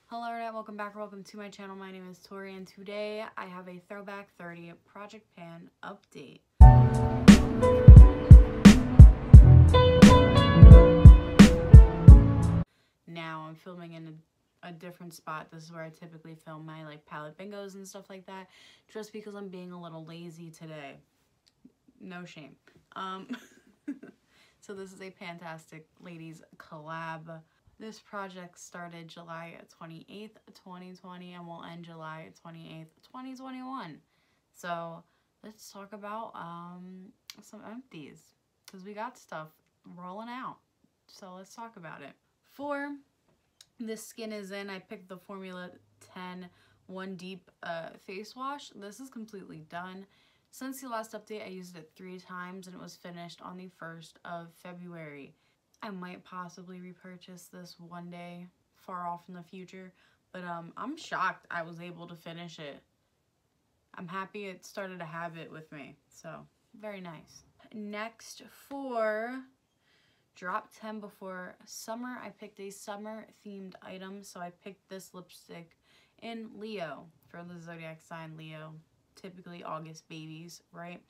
Hello Internet, welcome back or welcome to my channel. My name is Tori and today I have a Throwback 30 Project Pan update. Now I'm filming in a different spot. This is where I typically film my palette bingos and stuff like that, just because I'm being a little lazy today. No shame. So this is a Fantastic Ladies collab. This project started July 28th, 2020 and will end July 28th, 2021. So let's talk about some empties because we got stuff rolling out. So let's talk about it. For this Skin Is In, I picked the Formula 10 One Deep face wash. This is completely done. Since the last update, I used it 3 times and it was finished on the 1st of February. I might possibly repurchase this one day, far off in the future, but I'm shocked I was able to finish it. I'm happy it started a habit with me, so very nice. Next, for Drop 10 before summer, I picked a summer themed item, so I picked this lipstick in Leo for the zodiac sign Leo, typically August babies, right?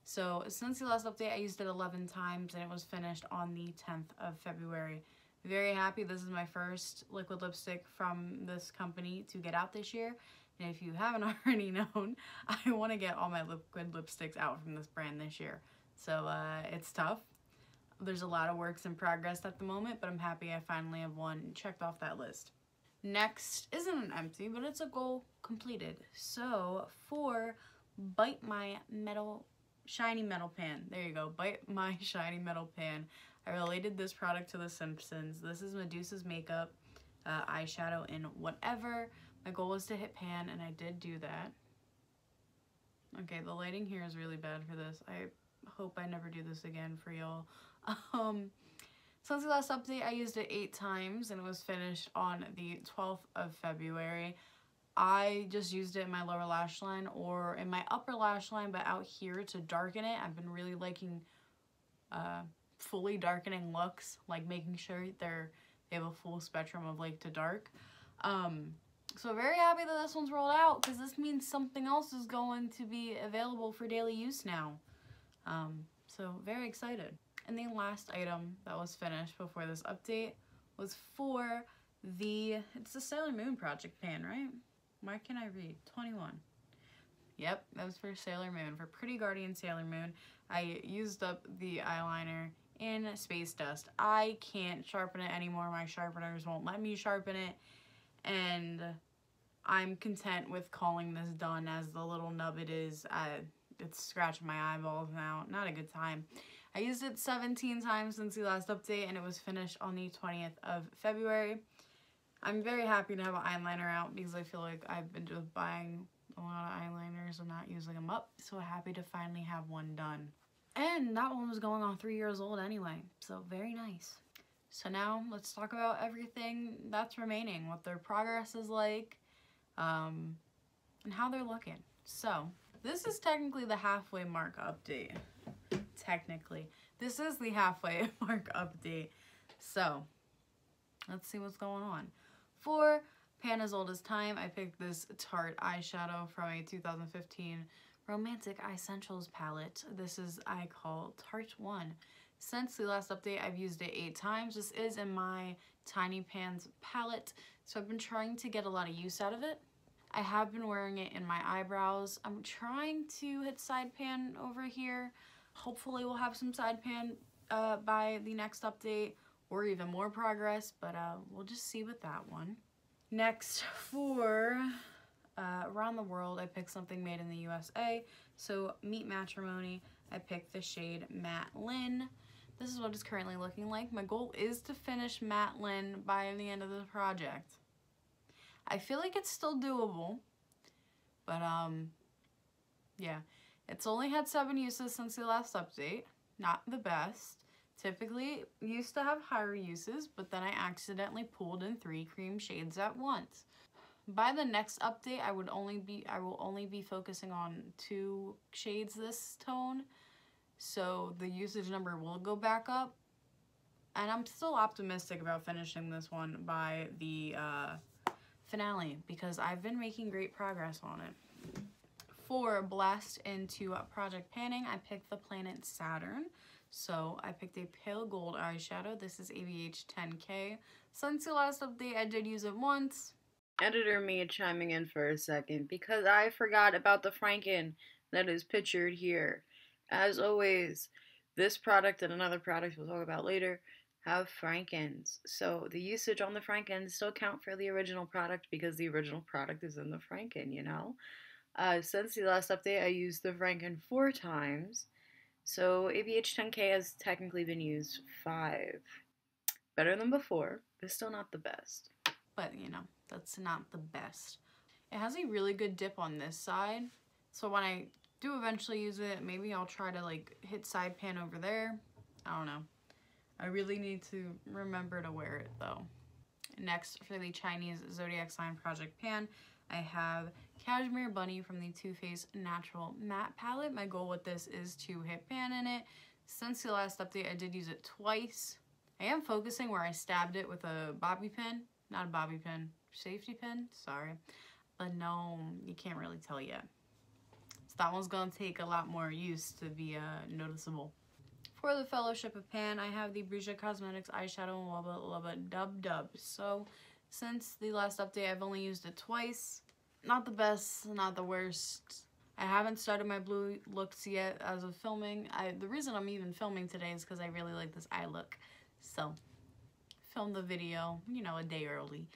So since the last update, I used it 11 times and it was finished on the 10th of February. Very happy. This is my first liquid lipstick from this company to get out this year. And if you haven't already known, I want to get all my liquid lipsticks out from this brand this year. So it's tough. There's a lot of works in progress at the moment, but I'm happy I finally have one checked off that list. Next isn't an empty, but it's a goal completed. So for Bite My Shiny Metal Pan. There you go. Bite My Shiny Metal Pan. I related this product to The Simpsons. This is Medusa's makeup, eyeshadow in Whatever. My goal was to hit pan, and I did do that. Okay, the lighting here is really bad for this. I hope I never do this again for y'all. Since the last update, I used it 8 times, and it was finished on the 12th of February. I just used it in my lower lash line or in my upper lash line, but out here to darken it. I've been really liking fully darkening looks, like making sure they have a full spectrum of light to dark. So very happy that this one's rolled out because this means something else is going to be available for daily use now. So very excited. And the last item that was finished before this update was for it's the Sailor Moon Project Pan, right? Why can't I read? 21. Yep, that was for Sailor Moon. For Pretty Guardian Sailor Moon, I used up the eyeliner in Space Dust. I can't sharpen it anymore. My sharpeners won't let me sharpen it. And I'm content with calling this done as the little nub it is. It's scratching my eyeballs now. Not a good time. I used it 17 times since the last update, and it was finished on the 20th of February. I'm very happy to have an eyeliner out because I feel like I've been just buying a lot of eyeliners and not using them up. So happy to finally have one done. And that one was going on 3 years old anyway. So very nice. So now let's talk about everything that's remaining, what their progress is like, and how they're looking. So this is technically the halfway mark update. Technically. This is the halfway mark update. So let's see what's going on. For Pan As Old As Time, I picked this Tarte eyeshadow from a 2015 Romantic Essentials palette. This is, I call Tarte 1. Since the last update, I've used it 8 times. This is in my Tiny Pans palette, so I've been trying to get a lot of use out of it. I have been wearing it in my eyebrows. I'm trying to hit side pan over here. Hopefully we'll have some side pan by the next update, or even more progress, but we'll just see with that one. Next, for Around the World, I picked something made in the USA. So Meet Matrimony, I picked the shade Matte Lynn. This is what it's currently looking like. My goal is to finish Matte Lynn by the end of the project. I feel like it's still doable, but yeah. It's only had 7 uses since the last update. Not the best. Typically used to have higher uses, but then I accidentally pulled in 3 cream shades at once. By the next update, I will only be focusing on 2 shades this tone, so the usage number will go back up. And I'm still optimistic about finishing this one by the finale because I've been making great progress on it. For blast into project panning, I picked the planet Saturn. So I picked a pale gold eyeshadow. This is ABH 10K. Since the last update, I did use it once. Editor me chiming in for a second because I forgot about the Franken that is pictured here. As always, this product and another product we'll talk about later have Frankens. So the usage on the Frankens still count for the original product because the original product is in the Franken, you know? Since the last update, I used the Franken 4 times. So ABH 10K has technically been used 5. Better than before, but still not the best. But, you know, that's not the best. It has a really good dip on this side. So when I do eventually use it, maybe I'll try to, like, hit side pan over there. I don't know. I really need to remember to wear it, though. Next, for the Chinese Zodiac Sign Project Pan, I have Cashmere Bunny from the Too Faced Natural Matte Palette. My goal with this is to hit pan in it. Since the last update, I did use it twice. I am focusing where I stabbed it with a bobby pin. Not a bobby pin, safety pin, sorry. But no, you can't really tell yet. So that one's gonna take a lot more use to be noticeable. For the Fellowship of Pan, I have the Bruja Cosmetics eyeshadow in Lubba Lubba Dub Dub. So since the last update, I've only used it twice. Not the best, not the worst. I haven't started my blue looks yet as of filming. The reason I'm even filming today is because I really like this eye look. So, filmed the video, you know, a day early.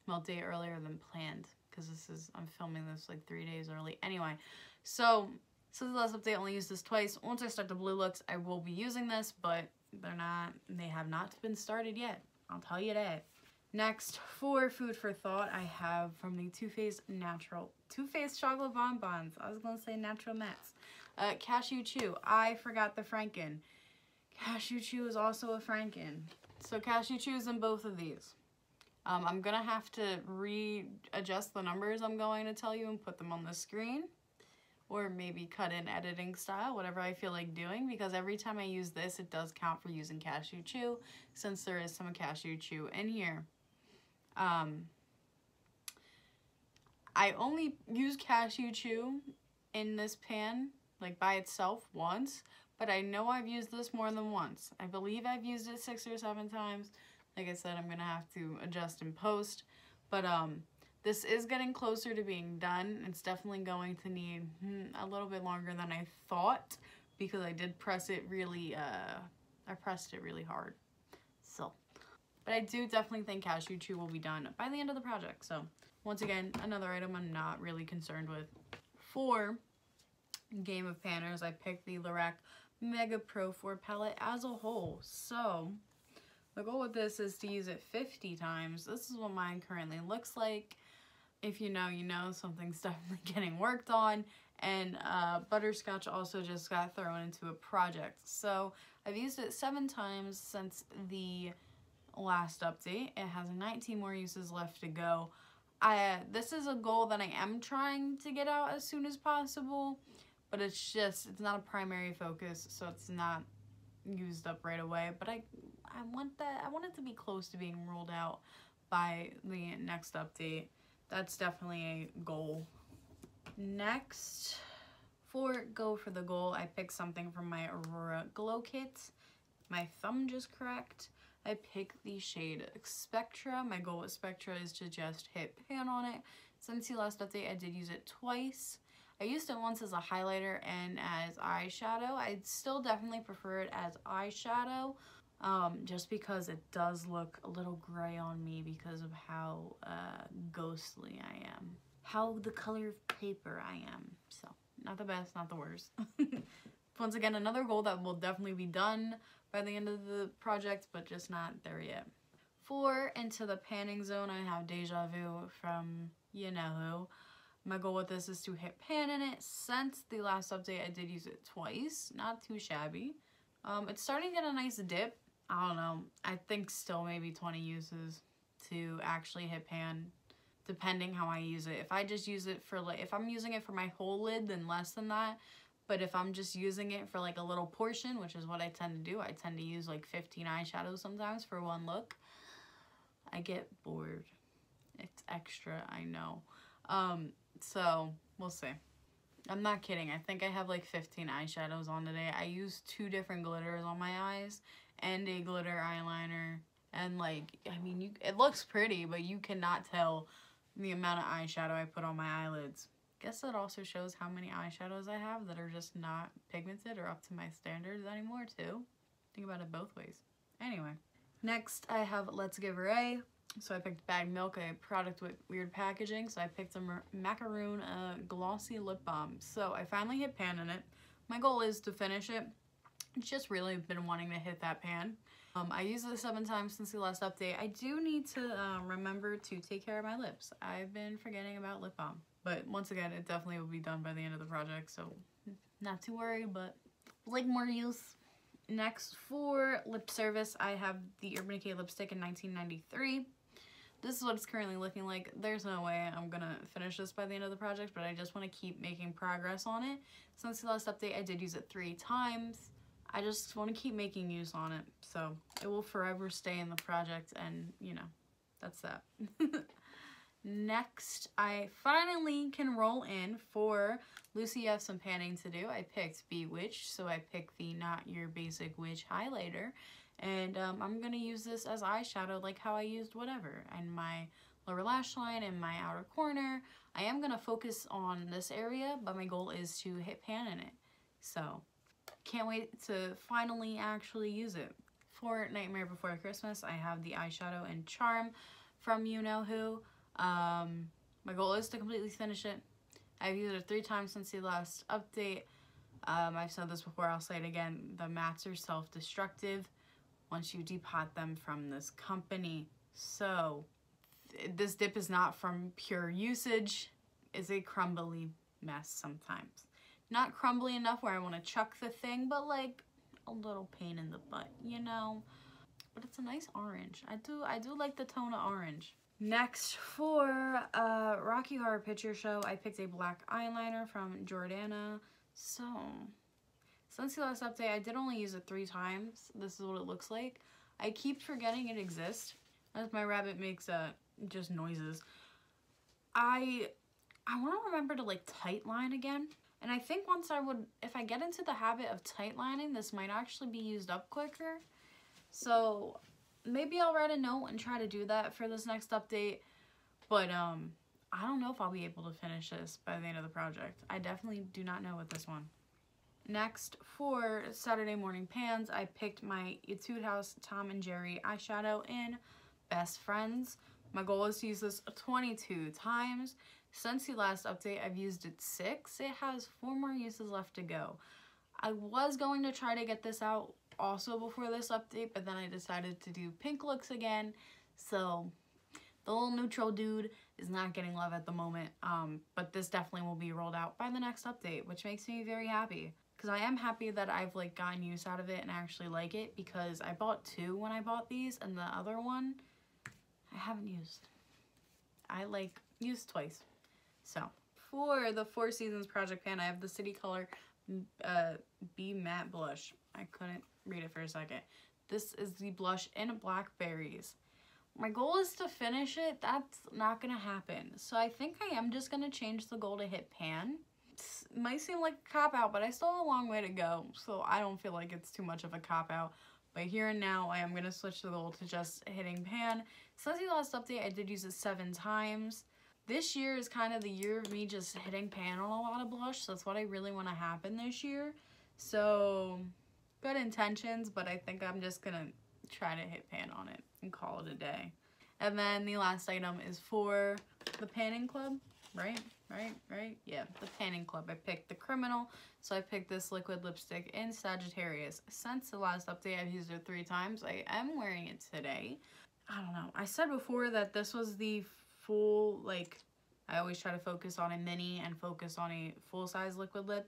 Well, a day earlier than planned because I'm filming this like 3 days early. Anyway, so since the last update, I only used this twice. Once I start the blue looks, I will be using this, but they have not been started yet. I'll tell you that. Next, for food for thought, I have from the Too Faced Chocolate Bonbons. I was going to say Natural Mats. Cashew Chew. I forgot the Franken. Cashew Chew is also a Franken. So Cashew Chew is in both of these. I'm going to have to readjust the numbers I'm going to tell you and put them on the screen. Or maybe cut in editing style, whatever I feel like doing, because every time I use this, it does count for using Cashew Chew, since there is some Cashew Chew in here. I only use Cashew Chew in this pan, like by itself, once, but I know I've used this more than once. I believe I've used it 6 or 7 times. Like I said, I'm gonna have to adjust in post, but this is getting closer to being done. It's definitely going to need a little bit longer than I thought because I did press it really, I pressed it really hard. So, but I do definitely think Cashew Chew will be done by the end of the project. So, once again, another item I'm not really concerned with. For Game of Panners, I picked the Lorac Mega Pro 4 palette as a whole. So, the goal with this is to use it 50 times. This is what mine currently looks like. If you know, you know, something's definitely getting worked on. And Butterscotch also just got thrown into a project. So I've used it 7 times since the last update. It has 19 more uses left to go. This is a goal that I am trying to get out as soon as possible. But it's not a primary focus, so it's not used up right away. But I want it to be close to being rolled out by the next update. That's definitely a goal. Next, for Go for the Goal, I picked something from my Aurora Glow Kit. My thumb just cracked. I picked the shade Spectra. My goal with Spectra is to just hit pan on it. Since the last update, I did use it twice. I used it once as a highlighter and as eyeshadow. I'd still definitely prefer it as eyeshadow. Just because it does look a little gray on me because of how ghostly I am. How the color of paper I am. So, not the best, not the worst. Once again, another goal that will definitely be done by the end of the project, but just not there yet. For Into the Panning Zone, I have Deja Vu from you know who. My goal with this is to hit pan in it. Since the last update, I did use it twice. Not too shabby. It's starting to get a nice dip. I don't know, I think still maybe 20 uses to actually hit pan, depending how I use it. If I just use it for if I'm using it for my whole lid, then less than that. But if I'm just using it for like a little portion, which is what I tend to do, I tend to use like 15 eyeshadows sometimes for one look, I get bored. It's extra, I know. So we'll see. I'm not kidding. I think I have like 15 eyeshadows on today. I used 2 different glitters on my eyes and a glitter eyeliner. And like, I mean, it looks pretty, but you cannot tell the amount of eyeshadow I put on my eyelids. Guess that also shows how many eyeshadows I have that are just not pigmented or up to my standards anymore too. Think about it both ways. Anyway, next I have Let's Give Her A. So I picked Bag Milk, a product with weird packaging. So I picked a macaroon glossy lip balm. So I finally hit pan in it. My goal is to finish it. It's just really been wanting to hit that pan. I used it 7 times since the last update. I do need to remember to take care of my lips. I've been forgetting about lip balm. But once again, it definitely will be done by the end of the project. So not too worried, but like more use. Next, for lip service, I have the Urban Decay lipstick in 1993. This is what it's currently looking like. There's no way I'm gonna finish this by the end of the project, but I just want to keep making progress on it. Since the last update, I did use it 3 times. I just want to keep making use on it. So it will forever stay in the project, and you know, that's that. Next, I finally can roll in for Lucy. You have some panning to do. I picked Bewitched, so I picked the Not Your Basic Witch highlighter. And I'm going to use this as eyeshadow like how I used whatever. And my lower lash line and my outer corner. I am going to focus on this area, but my goal is to hit pan in it. So, can't wait to finally actually use it. For Nightmare Before Christmas, I have the eyeshadow in Charm from You Know Who. My goal is to completely finish it. I've used it 3 times since the last update. I've said this before, I'll say it again. The mattes are self-destructive once you depot them from this company. So this dip is not from pure usage. It's a crumbly mess sometimes. Not crumbly enough where I want to chuck the thing, but like a little pain in the butt, you know. But it's a nice orange. I do like the tone of orange. Next, for Rocky Horror Picture Show, I picked a black eyeliner from Jordana. So since the last update, I did only use it 3 times. This is what it looks like. I keep forgetting it exists, as my rabbit makes just noises. I want to remember to like tight line again. And I think if I get into the habit of tight lining, this might actually be used up quicker. So maybe I'll write a note and try to do that for this next update. But I don't know if I'll be able to finish this by the end of the project. I definitely do not know with this one. Next, for Saturday Morning Pans, I picked my Etude House Tom and Jerry eyeshadow in Best Friends. My goal is to use this 22 times. Since the last update, I've used it 6. It has 4 more uses left to go. I was going to try to get this out also before this update, but then I decided to do pink looks again. So the little neutral dude is not getting love at the moment. But this definitely will be rolled out by the next update, which makes me very happy. Because I am happy that I've like gotten use out of it and actually like it, because I bought 2 when I bought these, and the other one I haven't used. I like used twice. So for the 4 Seasons project pan, I have the City Color Be Matte Blush. I couldn't read it for a second. This is the blush in Blackberries. My goal is to finish it. That's not gonna happen. So I think I am just gonna change the goal to hit pan. It might seem like a cop-out, but I still have a long way to go, so I don't feel like it's too much of a cop-out. But here and now, I am going to switch the goal to just hitting pan. Since the last update, I did use it 7 times. This year is kind of the year of me just hitting pan on a lot of blush, so that's what I really want to happen this year. So, good intentions, but I think I'm just going to try to hit pan on it and call it a day. And then the last item is for the Panning Club, right? Yeah, the Panning Club. I picked the Criminal, so I picked this liquid lipstick in Sagittarius. Since the last update, I've used it 3 times. I am wearing it today. I don't know. I said before that this was the full, like, I always try to focus on a mini and focus on a full-size liquid lip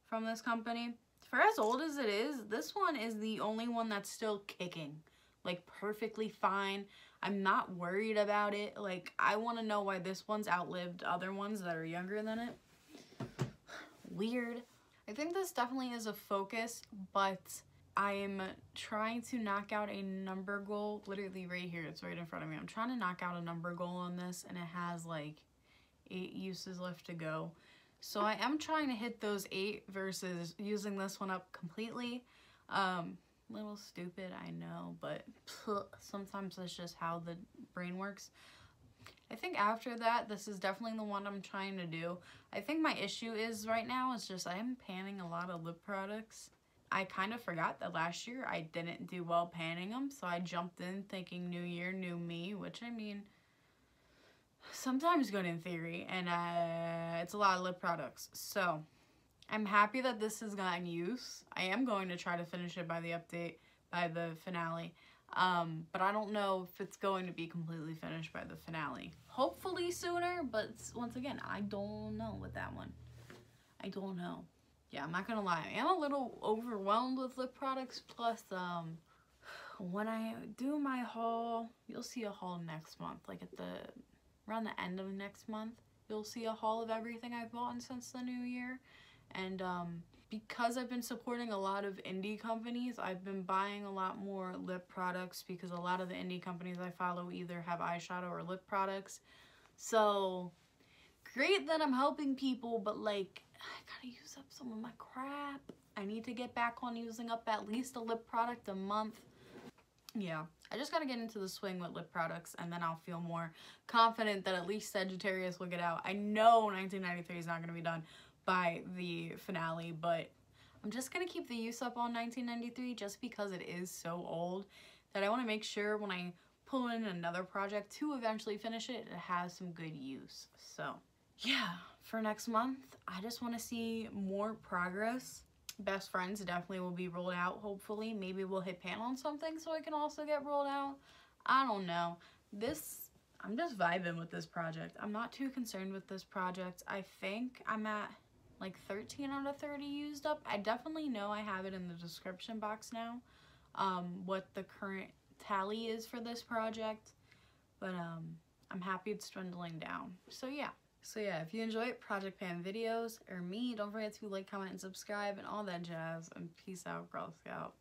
from this company. For as old as it is, this one is the only one that's still kicking. Like, perfectly fine. I'm not worried about it. Like, I want to know why this one's outlived other ones that are younger than it. Weird. I think this definitely is a focus, but I'm trying to knock out a number goal, literally right here, it's right in front of me. I'm trying to knock out a number goal on this, and it has like 8 uses left to go. So I am trying to hit those 8 versus using this one up completely. Little stupid, I know, but sometimes that's just how the brain works. I think after that, this is definitely the one I'm trying to do. I think my issue is right now is just I am panning a lot of lip products. I kind of forgot that last year I didn't do well panning them, so I jumped in thinking new year, new me, which I mean, sometimes good in theory, and it's a lot of lip products. So I'm happy that this has gotten use. I am going to try to finish it by the update, by the finale. But I don't know if it's going to be completely finished by the finale. Hopefully sooner, but once again, I don't know with that one. I don't know. Yeah, I'm not gonna lie. I am a little overwhelmed with lip products. Plus, when I do my haul, you'll see a haul next month. Like around the end of next month, you'll see a haul of everything I've bought since the new year. And because I've been supporting a lot of indie companies, I've been buying a lot more lip products because a lot of the indie companies I follow either have eyeshadow or lip products. So great that I'm helping people, but like, I gotta use up some of my crap. I need to get back on using up at least a lip product a month. Yeah, I just gotta get into the swing with lip products, and then I'll feel more confident that at least Sagittarius will get out. I know 1993 is not gonna be done by the finale, but I'm just gonna keep the use up on 1993 just because it is so old that I want to make sure when I pull in another project to eventually finish it, it has some good use. So yeah, for next month, I just want to see more progress. Best Friends definitely will be rolled out, hopefully. Maybe we'll hit pan on something so it can also get rolled out. I don't know. I'm just vibing with this project. I'm not too concerned with this project. I think I'm at like 13 out of 30 used up. I definitely know I have it in the description box now, what the current tally is for this project. But I'm happy it's dwindling down. So yeah, if you enjoy project pan videos or me, don't forget to like, comment, and subscribe and all that jazz. And peace out, Girl Scout.